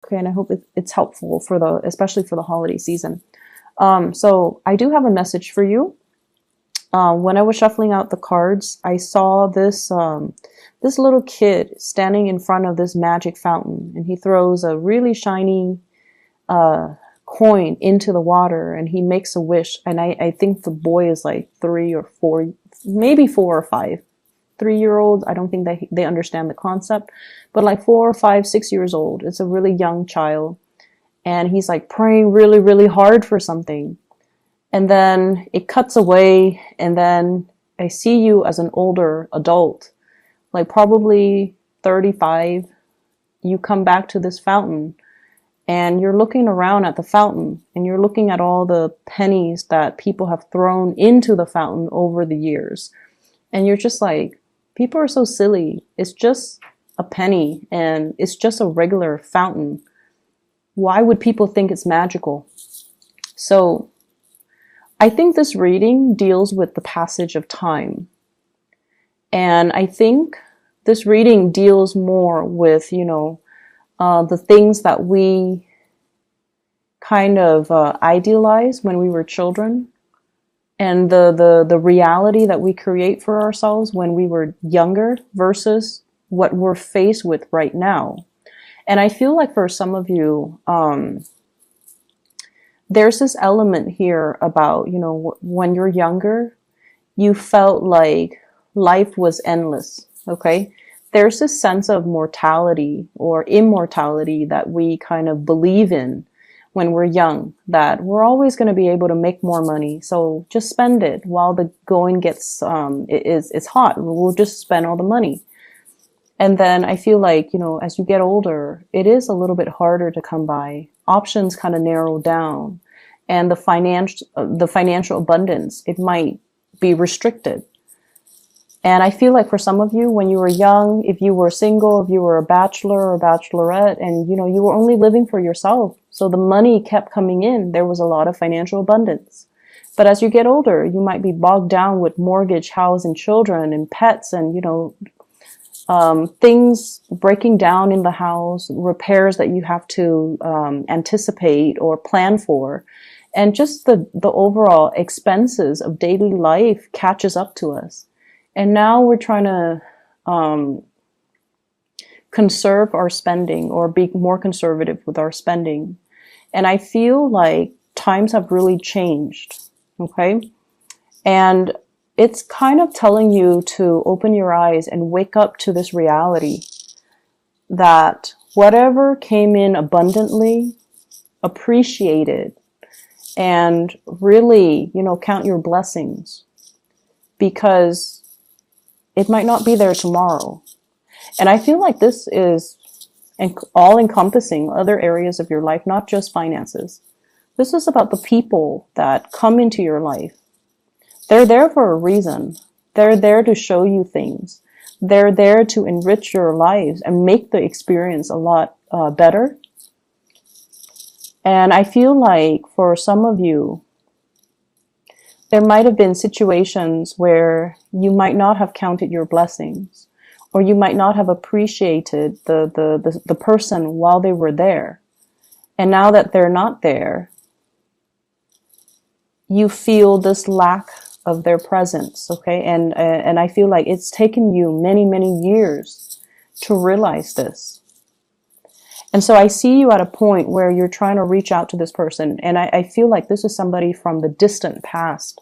Okay, and I hope it's helpful for especially for the holiday season. So I do have a message for you. When I was shuffling out the cards, I saw this little kid standing in front of this magic fountain, and he throws a really shiny coin into the water, and he makes a wish. And I think the boy is like 3 or 4, maybe 4 or 5. 3-year olds, I don't think they understand the concept, but like 4 or 5, 6 years old. It's a really young child, and he's like praying really, really hard for something. And then it cuts away, and then I see you as an older adult, like probably 35. You come back to this fountain, and you're looking around at the fountain, and you're looking at all the pennies that people have thrown into the fountain over the years. And you're just like, people are so silly. It's just a penny, and it's just a regular fountain. Why would people think it's magical? So I think this reading deals with the passage of time. And I think this reading deals more with, the things that we kind of idealize when we were children, and the reality that we create for ourselves when we were younger versus what we're faced with right now. And I feel like for some of you, there's this element here about, when you're younger, you felt like life was endless, okay? There's this sense of mortality or immortality that we kind of believe in when we're young, that we're always going to be able to make more money. So just spend it while the going gets, it's hot. We'll just spend all the money. And then I feel like, as you get older, it is a little bit harder to come by. Options kind of narrow down, and the financial abundance, it might be restricted. And I feel like for some of you, when you were young, if you were single, if you were a bachelor or bachelorette, and you were only living for yourself, so the money kept coming in, there was a lot of financial abundance. But as you get older, you might be bogged down with mortgage, house, and children, and pets, and things breaking down in the house, repairs that you have to anticipate or plan for, and just the overall expenses of daily life catches up to us. And now we're trying to conserve our spending or be more conservative with our spending. And I feel like times have really changed, okay? And it's kind of telling you to open your eyes and wake up to this reality that whatever came in abundantly, appreciate it, and really, count your blessings, because it might not be there tomorrow. And I feel like this is all encompassing other areas of your life, not just finances. This is about the people that come into your life. They're there for a reason. They're there to show you things. They're there to enrich your lives and make the experience a lot better. And I feel like for some of you, there might have been situations where you might not have counted your blessings, or you might not have appreciated the person while they were there. And now that they're not there, you feel this lack of their presence, okay? And I feel like it's taken you many, many years to realize this. And so I see you at a point where you're trying to reach out to this person. And I feel like this is somebody from the distant past.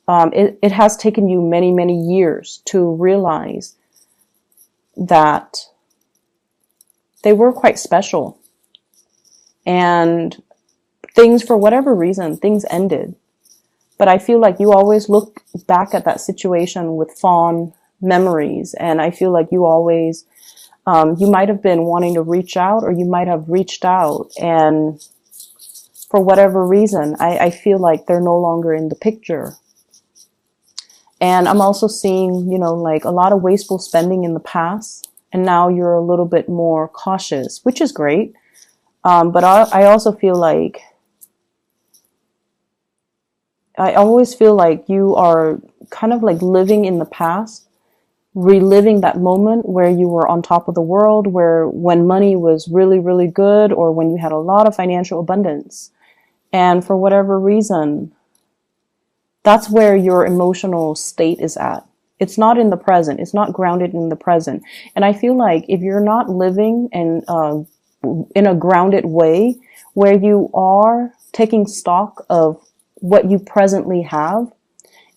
It has taken you many, many years to realize that they were quite special. And things, for whatever reason, things ended. But I feel like you always look back at that situation with fond memories. And I feel like you always, you might have been wanting to reach out, or you might have reached out. And for whatever reason, I feel like they're no longer in the picture. And I'm also seeing, like a lot of wasteful spending in the past. And now you're a little bit more cautious, which is great. But I also feel like, I always feel like you are kind of like living in the past, reliving that moment where you were on top of the world, where when money was really, really good, or when you had a lot of financial abundance. And for whatever reason, that's where your emotional state is at. It's not in the present. It's not grounded in the present. And I feel like if you're not living in a grounded way where you are taking stock of what you presently have,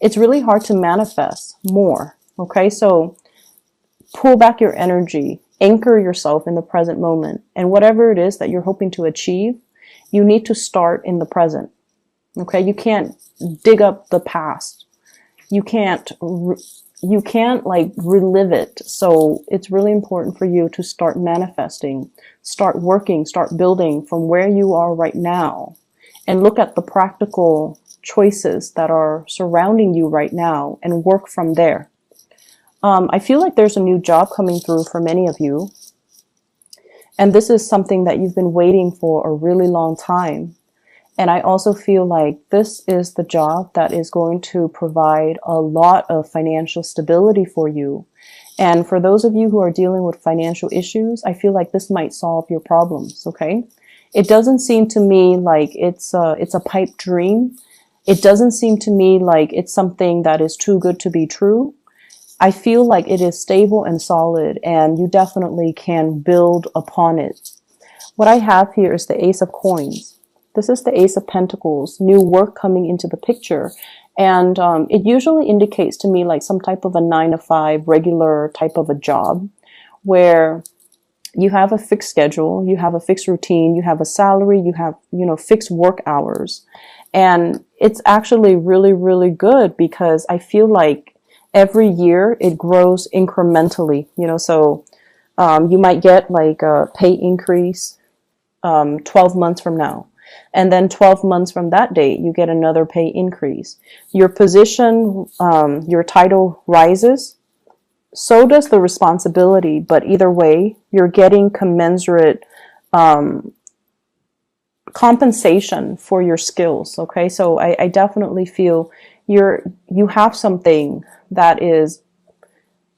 it's really hard to manifest more. Okay, so pull back your energy, anchor yourself in the present moment, and whatever it is that you're hoping to achieve, you need to start in the present. Okay, you can't dig up the past. You can't like relive it. So it's really important for you to start manifesting, start working, start building from where you are right now, and look at the practical choices that are surrounding you right now and work from there. I feel like there's a new job coming through for many of you. And this is something that you've been waiting for a really long time. And I also feel like this is the job that is going to provide a lot of financial stability for you. And for those of you who are dealing with financial issues, I feel like this might solve your problems, okay? It doesn't seem to me like it's a pipe dream. It doesn't seem to me like it's something that is too good to be true. I feel like it is stable and solid, and you definitely can build upon it. What I have here is the Ace of Coins. This is the Ace of Pentacles, new work coming into the picture. And it usually indicates to me like some type of a 9-to-5 regular type of a job where you have a fixed schedule, you have a fixed routine, you have a salary, you have, fixed work hours. And it's actually really, really good because I feel like every year it grows incrementally, so you might get like a pay increase 12 months from now. And then 12 months from that date, you get another pay increase. Your position, your title rises. So does the responsibility. But either way, you're getting commensurate compensation for your skills. Okay, so I definitely feel you have something that is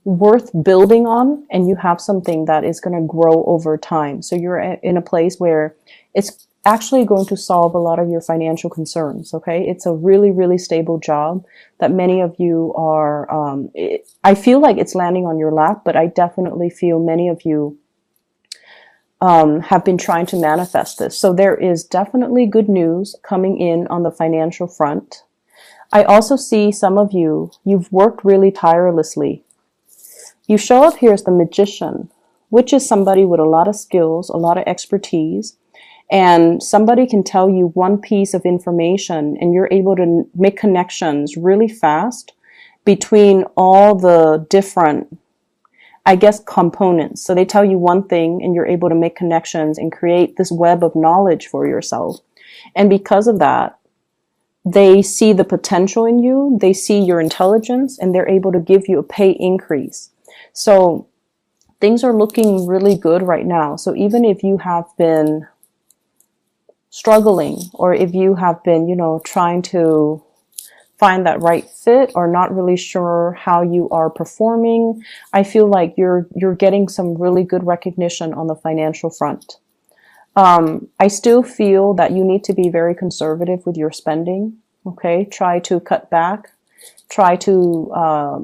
worth building on, and you have something that is going to grow over time. So you're in a place where it's actually going to solve a lot of your financial concerns. Okay, it's a really, really stable job that many of you are. I feel like it's landing on your lap, but I definitely feel many of you have been trying to manifest this. So there is definitely good news coming in on the financial front. I also see some of you've worked really tirelessly. You show up here as the Magician, which is somebody with a lot of skills, a lot of expertise, and somebody can tell you one piece of information and you're able to make connections really fast between all the different, components. So they tell you one thing and you're able to make connections and create this web of knowledge for yourself. And because of that, they see the potential in you, they see your intelligence, and they're able to give you a pay increase. So things are looking really good right now. So even if you have been struggling, or if you have been, trying to find that right fit or not really sure how you are performing, I feel like you're getting some really good recognition on the financial front. I still feel that you need to be very conservative with your spending. Okay, try to cut back. Try to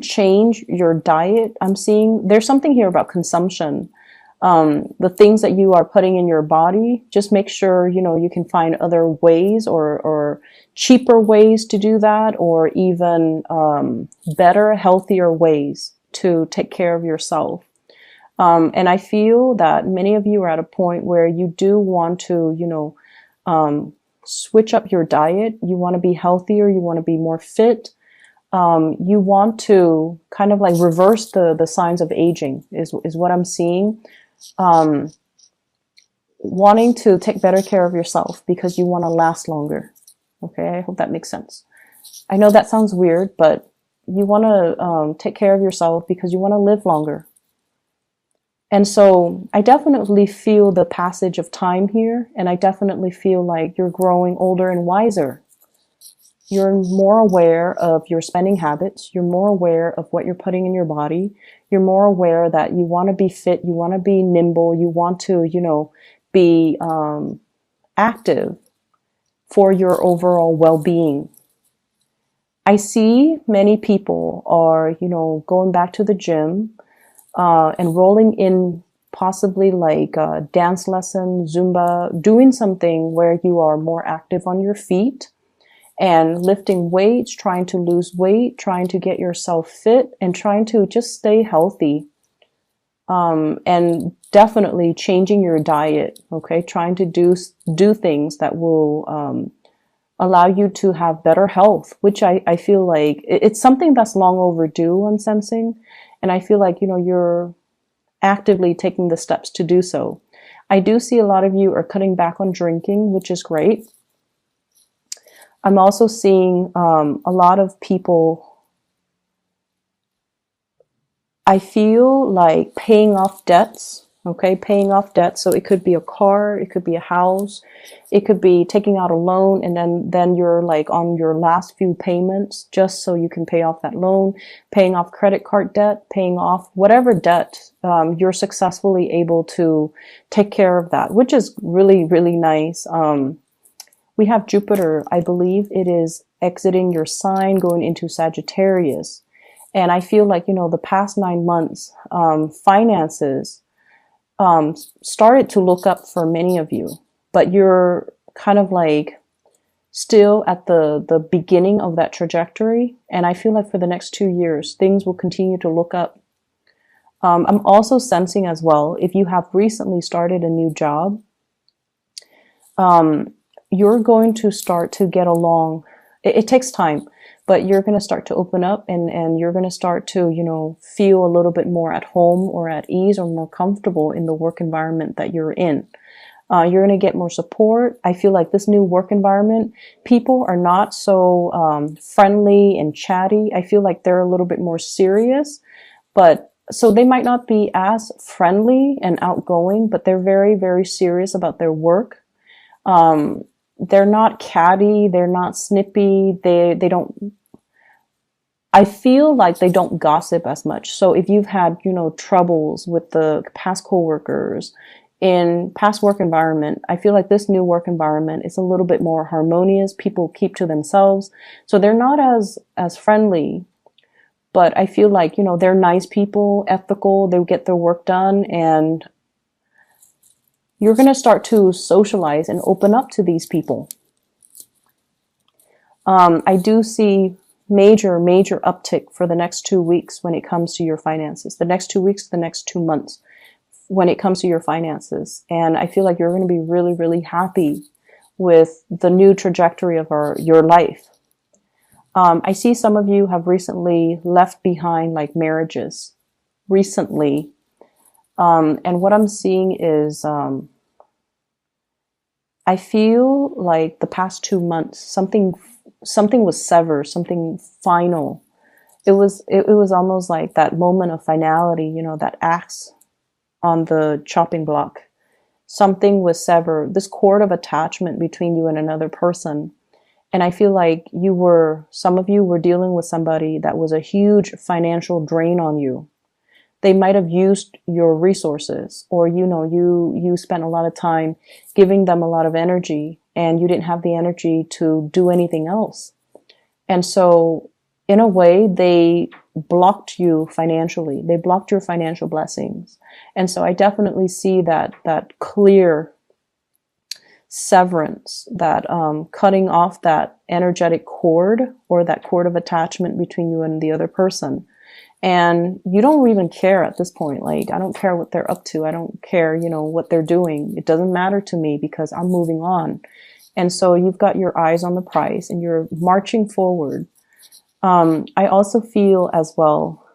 change your diet. I'm seeing there's something here about consumption. The things that you are putting in your body, just make sure, you can find other ways or cheaper ways to do that, or even better, healthier ways to take care of yourself. And I feel that many of you are at a point where you do want to, switch up your diet. You want to be healthier. You want to be more fit. You want to kind of like reverse the signs of aging is what I'm seeing. Wanting to take better care of yourself because you want to last longer. Okay, I hope that makes sense. I know that sounds weird, but you want to take care of yourself because you want to live longer. And so I definitely feel the passage of time here, and I definitely feel like you're growing older and wiser. You're more aware of your spending habits. You're more aware of what you're putting in your body. You're more aware that you want to be fit. You want to be nimble. You want to, be active for your overall well-being. I see many people are, going back to the gym, enrolling in possibly like a dance lesson, Zumba, doing something where you are more active on your feet and lifting weights, trying to lose weight, trying to get yourself fit, and trying to just stay healthy. And definitely changing your diet, okay? Trying to do things that will allow you to have better health, which I feel like it's something that's long overdue, I'm sensing. And I feel like, you're actively taking the steps to do so. I do see a lot of you are cutting back on drinking, which is great. I'm also seeing a lot of people, I feel like paying off debts, okay? Paying off debts. So it could be a car, it could be a house, it could be taking out a loan, and then you're like on your last few payments just so you can pay off that loan, paying off credit card debt, paying off whatever debt, you're successfully able to take care of that, which is really, really nice. We have Jupiter, I believe it is exiting your sign, going into Sagittarius. And I feel like, the past 9 months, finances started to look up for many of you, but you're kind of like still at the beginning of that trajectory. And I feel like for the next 2 years, things will continue to look up. I'm also sensing as well, if you have recently started a new job, you're going to start to get along. It takes time, but you're going to start to open up and you're going to start to, feel a little bit more at home or at ease or more comfortable in the work environment that you're in. You're going to get more support. I feel like this new work environment, people are not so friendly and chatty. I feel like they're a little bit more serious, but so they might not be as friendly and outgoing, but they're very, very serious about their work. They're not catty. They're not snippy. They don't, I feel like they don't gossip as much. So if you've had, troubles with the past coworkers in past work environment, I feel like this new work environment is a little bit more harmonious. People keep to themselves. So they're not as friendly, but I feel like, they're nice people, ethical, they get their work done, and you're going to start to socialize and open up to these people. I do see major uptick for the next 2 weeks when it comes to your finances. The next 2 weeks, the next 2 months when it comes to your finances. And I feel like you're going to be really, really happy with the new trajectory of your life. I see some of you have recently left behind like marriages recently. And what I'm seeing is, I feel like the past 2 months, something was severed, something final. It was almost like that moment of finality, that axe on the chopping block. Something was severed, this cord of attachment between you and another person. And I feel like some of you were dealing with somebody that was a huge financial drain on you. They might have used your resources, or, you spent a lot of time giving them a lot of energy and you didn't have the energy to do anything else. And so in a way, they blocked you financially. They blocked your financial blessings. And so I definitely see that clear severance, that cutting off that energetic cord or that cord of attachment between you and the other person. And you don't even care at this point. Like, I don't care what they're up to. I don't care, what they're doing. It doesn't matter to me because I'm moving on. And so you've got your eyes on the prize and you're marching forward. I also feel as well,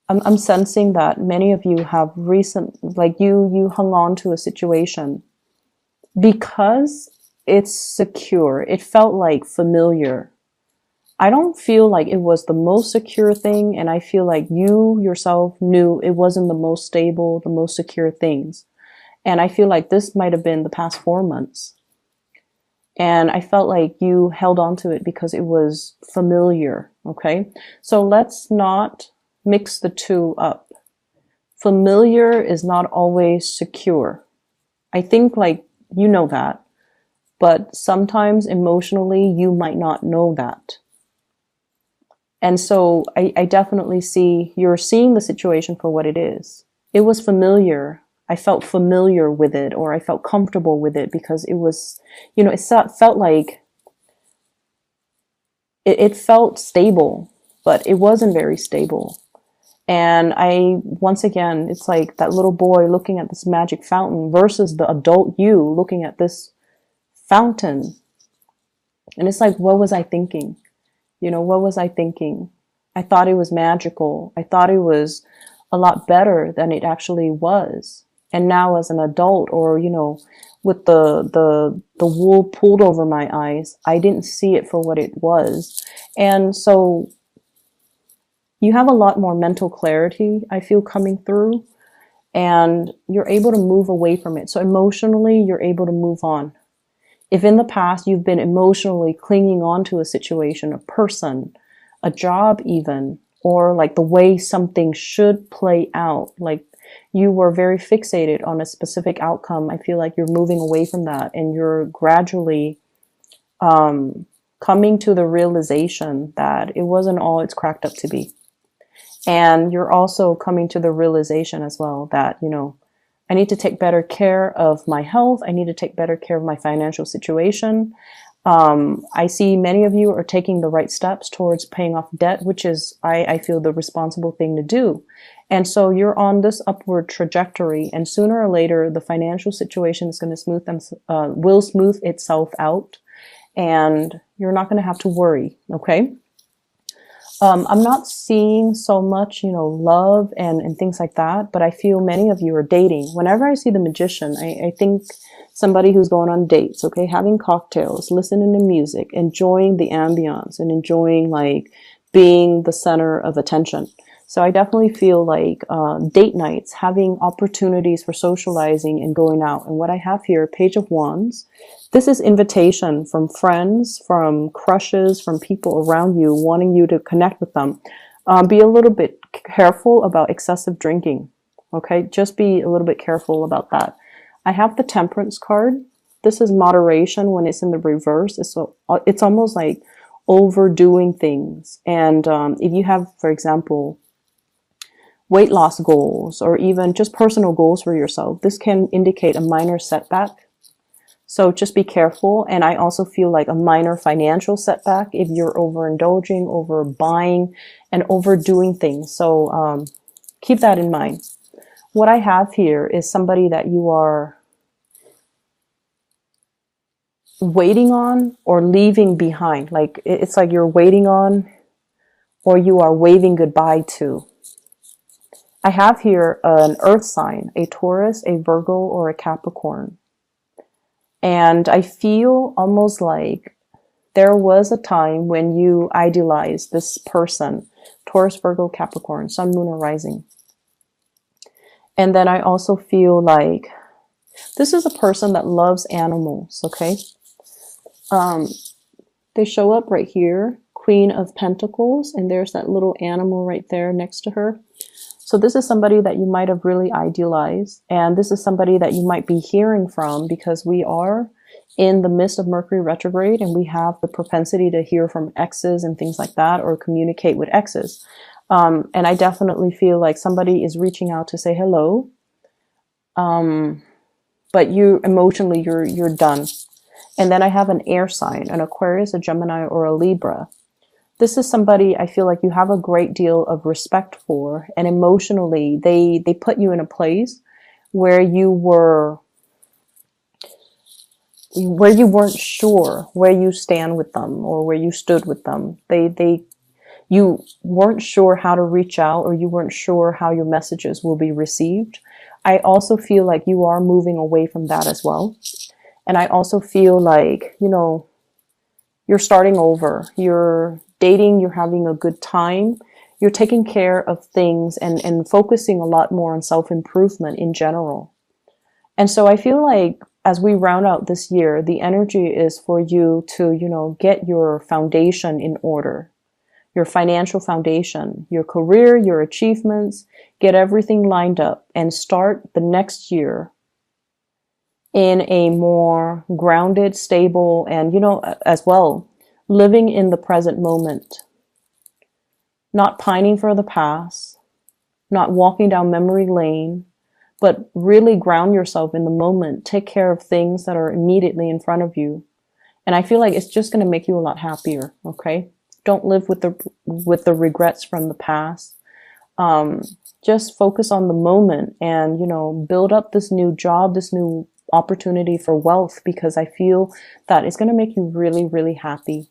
I'm sensing that many of you have you hung on to a situation because it's secure. It felt like familiar. I don't feel like it was the most secure thing, and I feel like you yourself knew it wasn't the most stable, the most secure things. And I feel like this might have been the past 4 months. And I felt like you held on to it because it was familiar. Okay. So let's not mix the two up. Familiar is not always secure. I think like you know that, but sometimes emotionally you might not know that. And so I definitely see you're seeing the situation for what it is. It was familiar. I felt familiar with it, or I felt comfortable with it because it was, it felt like it felt stable, but it wasn't very stable. And once again, it's like that little boy looking at this magic fountain versus the adult you looking at this fountain. And it's like, what was I thinking? What was I thinking? I thought it was magical. I thought it was a lot better than it actually was. And now as an adult, or, with the wool pulled over my eyes, I didn't see it for what it was. And so you have a lot more mental clarity, I feel, coming through, and you're able to move away from it. So emotionally, you're able to move on. If in the past you've been emotionally clinging on to a situation, a person, a job even, or like the way something should play out, like you were very fixated on a specific outcome, I feel like you're moving away from that, and you're gradually coming to the realization that it wasn't all it's cracked up to be. And you're also coming to the realization as well that, I need to take better care of my health. I need to take better care of my financial situation. I see many of you are taking the right steps towards paying off debt, which is, I feel, the responsible thing to do. And so you're on this upward trajectory, and sooner or later, the financial situation is going to will smooth itself out, and you're not going to have to worry. Okay. I'm not seeing so much, love and things like that, but I feel many of you are dating. Whenever I see the magician, I think somebody who's going on dates, okay, having cocktails, listening to music, enjoying the ambiance, and enjoying like being the center of attention. So I definitely feel like date nights, having opportunities for socializing and going out. And what I have here, Page of Wands, this is invitation from friends, from crushes, from people around you wanting you to connect with them. Be a little bit careful about excessive drinking. Okay, just be a little bit careful about that. I have the Temperance card. This is moderation when it's in the reverse. It's almost like overdoing things. And if you have, for example, weight loss goals, or even just personal goals for yourself, this can indicate a minor setback. So just be careful. And I also feel like a minor financial setback if you're overindulging, overbuying, and overdoing things. So keep that in mind. What I have here is somebody that you are waiting on or leaving behind. Like it's like you're waiting on, or you are waving goodbye to. I have here an earth sign, a Taurus, a Virgo, or a Capricorn. And I feel almost like there was a time when you idealized this person, Taurus, Virgo, Capricorn, Sun, Moon, or Rising. And then I also feel like this is a person that loves animals, okay? They show up right here, Queen of Pentacles, and there's that little animal right there next to her. So this is somebody that you might have really idealized, and this is somebody that you might be hearing from, because we are in the midst of Mercury retrograde, and we have the propensity to hear from exes and things like that, or communicate with exes. And I definitely feel like somebody is reaching out to say hello, but you emotionally, you're done. And then I have an air sign, an Aquarius, a Gemini, or a Libra. This is somebody I feel like you have a great deal of respect for, and emotionally they put you in a place where you weren't sure where you stand with them, or where you stood with them. You weren't sure how to reach out, or you weren't sure how your messages will be received. I also feel like you are moving away from that as well. And I also feel like, you're starting over. You're dating, you're having a good time. You're taking care of things and focusing a lot more on self-improvement in general. And so I feel like as we round out this year, the energy is for you to, get your foundation in order, your financial foundation, your career, your achievements, get everything lined up and start the next year in a more grounded, stable, and, as well, living in the present moment, not pining for the past, not walking down memory lane, but really ground yourself in the moment. Take care of things that are immediately in front of you. And I feel like it's just going to make you a lot happier. Okay. Don't live with the regrets from the past. Just focus on the moment and, build up this new job, this new opportunity for wealth, because I feel that it's going to make you really, really happy.